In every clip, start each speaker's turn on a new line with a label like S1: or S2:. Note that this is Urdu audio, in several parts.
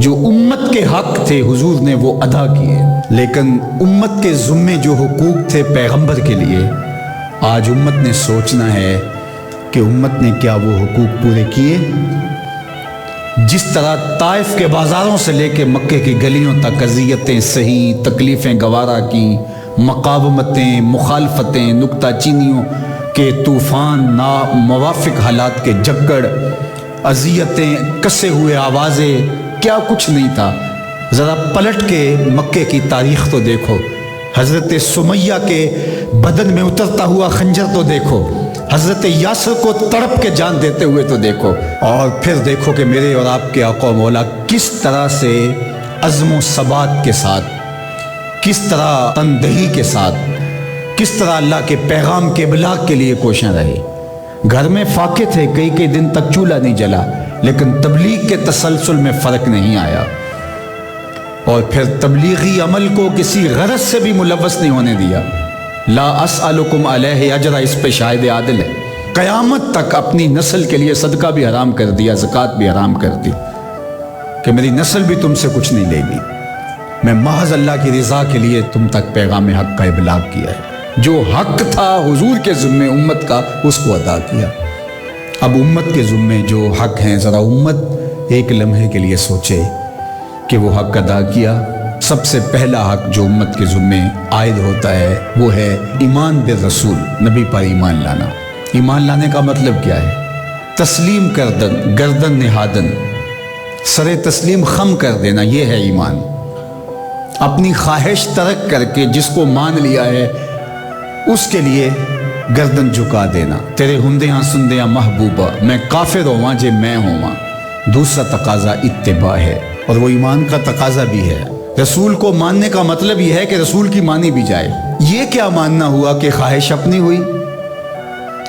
S1: جو امت کے حق تھے حضور نے وہ ادا کیے، لیکن امت کے ذمے جو حقوق تھے پیغمبر کے لیے، آج امت نے سوچنا ہے کہ امت نے کیا وہ حقوق پورے کیے؟ جس طرح طائف کے بازاروں سے لے کے مکے کی گلیوں تک اذیتیں سہی، تکلیفیں گوارا کی، مقاومتیں، مخالفتیں، نکتہ چینیوں کے طوفان، ناموافق حالات کے جھگڑ، اذیتیں، کسے ہوئے آوازیں، کیا کچھ نہیں تھا۔ ذرا پلٹ کے مکے کی تاریخ تو دیکھو، حضرت سمیہ کے بدن میں اترتا ہوا خنجر تو دیکھو، حضرت یاسر کو تڑپ کے جان دیتے ہوئے تو دیکھو، اور پھر دیکھو کہ میرے اور آپ کے آقا و مولا کس طرح سے عزم و ثبات کے ساتھ، کس طرح تندہی کے ساتھ، کس طرح اللہ کے پیغام کے ابلاغ کے لیے کوشاں رہے۔ گھر میں فاقے تھے، کئی دن تک چولہا نہیں جلا، لیکن تبلیغ کے تسلسل میں فرق نہیں آیا، اور پھر تبلیغی عمل کو کسی غرض سے بھی ملوث نہیں ہونے دیا۔ لا اسألکم علیہ اجرا اس پہ شاہد عادل ہے۔ قیامت تک اپنی نسل کے لیے صدقہ بھی حرام کر دیا، زکوٰۃ بھی حرام کر دی، کہ میری نسل بھی تم سے کچھ نہیں لے گی، میں محض اللہ کی رضا کے لیے تم تک پیغام حق کا ابلاغ کیا ہے۔ جو حق تھا حضور کے ذمے امت کا، اس کو ادا کیا۔ اب امت کے ذمے جو حق ہیں، ذرا امت ایک لمحے کے لیے سوچے کہ وہ حق ادا کیا۔ سب سے پہلا حق جو امت کے ذمے عائد ہوتا ہے وہ ہے ایمان بالرسول، نبی پر ایمان لانا۔ ایمان لانے کا مطلب کیا ہے؟ تسلیم کردن، گردن نہادن، سر تسلیم خم کر دینا، یہ ہے ایمان۔ اپنی خواہش ترک کر کے جس کو مان لیا ہے اس کے لیے گردن جھکا دینا۔ تیرے ہندیاں سندیاں محبوبہ، میں کافر ہواں جے میں ہواں۔ دوسرا تقاضا اتباع ہے، اور وہ ایمان کا تقاضا بھی ہے۔ رسول کو ماننے کا مطلب یہ ہے کہ رسول کی مانی بھی جائے۔ یہ کیا ماننا ہوا کہ خواہش اپنی ہوئی،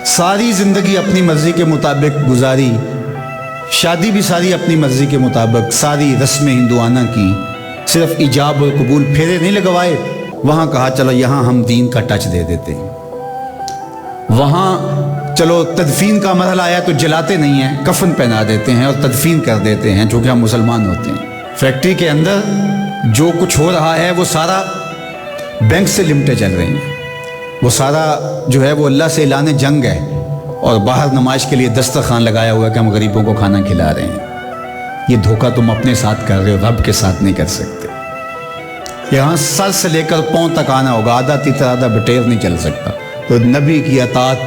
S1: ساری زندگی اپنی مرضی کے مطابق گزاری، شادی بھی ساری اپنی مرضی کے مطابق، ساری رسمیں ہندوانہ کی، صرف ایجاب اور قبول، پھیرے نہیں لگوائے۔ وہاں کہا چلو یہاں ہم دین کا ٹچ دے دیتے ہیں، وہاں چلو تدفین کا مرحلہ آیا تو جلاتے نہیں ہیں، کفن پہنا دیتے ہیں اور تدفین کر دیتے ہیں چونکہ ہم مسلمان ہوتے ہیں۔ فیکٹری کے اندر جو کچھ ہو رہا ہے وہ سارا بینک سے لمٹیں چل رہی ہیں، وہ سارا جو ہے وہ اللہ سے اعلان جنگ ہے، اور باہر نمائش کے لیے دسترخوان لگایا ہوا ہے کہ ہم غریبوں کو کھانا کھلا رہے ہیں۔ یہ دھوکہ تم اپنے ساتھ کر رہے ہو، رب کے ساتھ نہیں کر سکتے۔ یہاں سر سے لے کر پاؤں تک آنا ہوگا، آدھا تیتر آدھا بٹیر نہیں چل سکتا۔ تو نبی کی اطاعت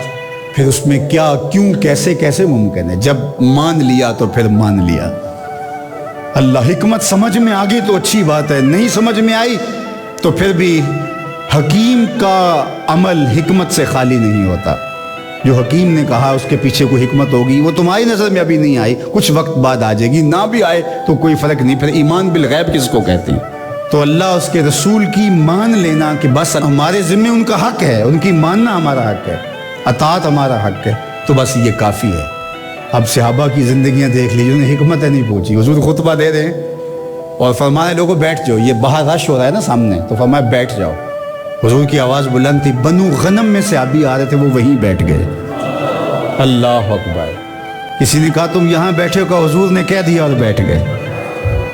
S1: پھر اس میں کیا، کیوں، کیسے ممکن ہے؟ جب مان لیا تو پھر مان لیا۔ اللہ حکمت سمجھ میں آ گئی تو اچھی بات ہے، نہیں سمجھ میں آئی تو پھر بھی حکیم کا عمل حکمت سے خالی نہیں ہوتا۔ جو حکیم نے کہا اس کے پیچھے کوئی حکمت ہوگی، وہ تمہاری نظر میں ابھی نہیں آئی، کچھ وقت بعد آ جائے گی، نہ بھی آئے تو کوئی فرق نہیں۔ پھر ایمان بالغیب کس کو کہتے ہیں؟ تو اللہ اس کے رسول کی مان لینا کہ بس ہمارے ذمہ ان کا حق ہے، ان کی ماننا ہمارا حق ہے، اطاعت ہمارا حق ہے، تو بس یہ کافی ہے۔ اب صحابہ کی زندگیاں دیکھ لیجیے، انہیں حکمت نہیں پوچھی۔ حضور خطبہ دے رہے ہیں اور فرمانے لوگوں بیٹھ جاؤ، یہ باہر رش ہو رہا ہے نا سامنے، تو فرمایا بیٹھ جاؤ۔ حضور کی آواز بلند تھی، بنو غنم میں سے صحابی آ رہے تھے، وہ وہیں بیٹھ گئے۔ اللہ اکبر۔ کسی نے کہا تم یہاں بیٹھے ہو، کہ حضور نے کہہ دیا اور بیٹھ گئے۔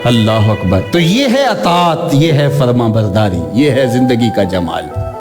S1: اللہ اکبر۔ تو یہ ہے اطاعت، یہ ہے فرما برداری، یہ ہے زندگی کا جمال۔